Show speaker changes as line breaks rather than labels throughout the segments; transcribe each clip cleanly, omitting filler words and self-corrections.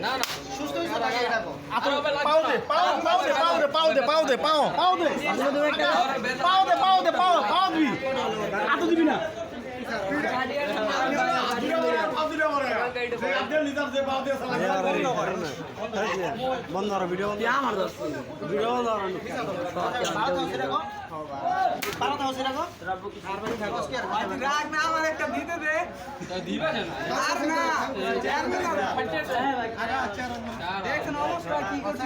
না না
সুস্থ হইছে লাগে এটা কো
পাও দে দিবি আতো দিবি না বন্ধ করো ভিডিও বন্ধ আমার ভিডিও বন্ধ করো
পারো দাও সেটা কো রাগ না আমার একটা দিতে দে
দিবা না
আর না দেখেন অবস্থা কি করছে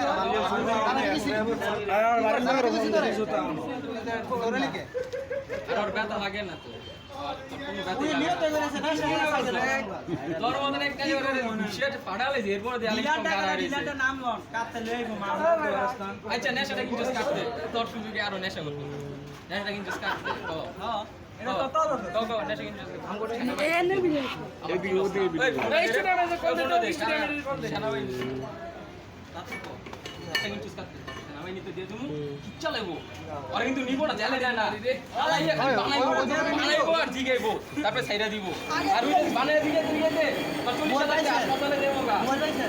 আর ব্যথা লাগে না তো
উনি নিয়ত করেছে না
তোর মতন একটা করে শেট পাড়ালে যে এরপর দেয়ালে
ডিলারটা নাম লন কাটতে লইবো মা
আচ্ছা নেশাটা কিন্তু কাটতে তোর সুযোগে আরো নেশা করতে নেশাটা কিন্তু কাটতে তো
হ্যাঁ এটা কত হবে
তো নেশা কিন্তু আম করে
এই স্টুডেন্ট আছে কোন
স্টুডেন্ট সেনা ভাই নেশা কিন্তু কাটতে সেনা ভাই নিতে দিয়ে তুমি কি চালাবো আর কিন্তু নিব না জেলে যায় না আলাইয়া বানাইবো আর জিগাইবো তারপরে ছাইরা দিব আর ওই বানায় দিয়ে দিয়ে দে আর 40 টাকা হাসপাতালে দেবো গা
মোবাইল পাইছে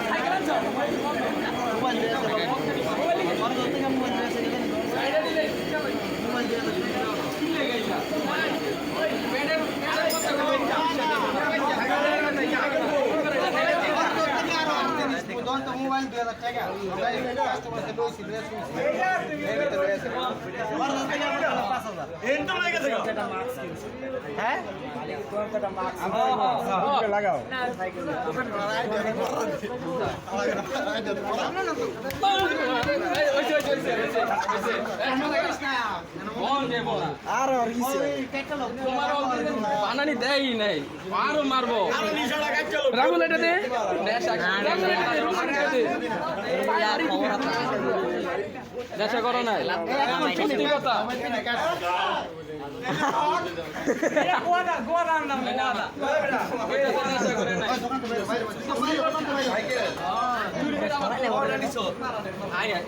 সাইকেল আনছো মোবাইল দিয়ে মোবাইল দিয়ে
ছাইরা দিলে
মোবাইল দিয়ে
কি লাগাইলা ওই মেডের কথা
তো মোবাইল 2000 টাকা কাস্টমার কে দইছি ড্রেস হ্যাঁ
লাগাও
আর
বানানি দেয় নাই আরো মারবো রাহুল এটা দে নেশা করো নাই সত্যি কথা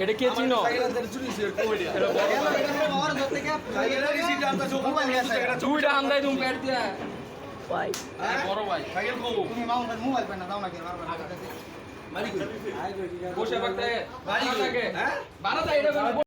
এটা কে চিনো দুইটা আন্দাই তুমি পেট দিয়া বড় ভাই
তুমি মোবাইল পেন না দাও না কি
বসে থাকতে বাড়ি থাকে বাড়া যায় এটা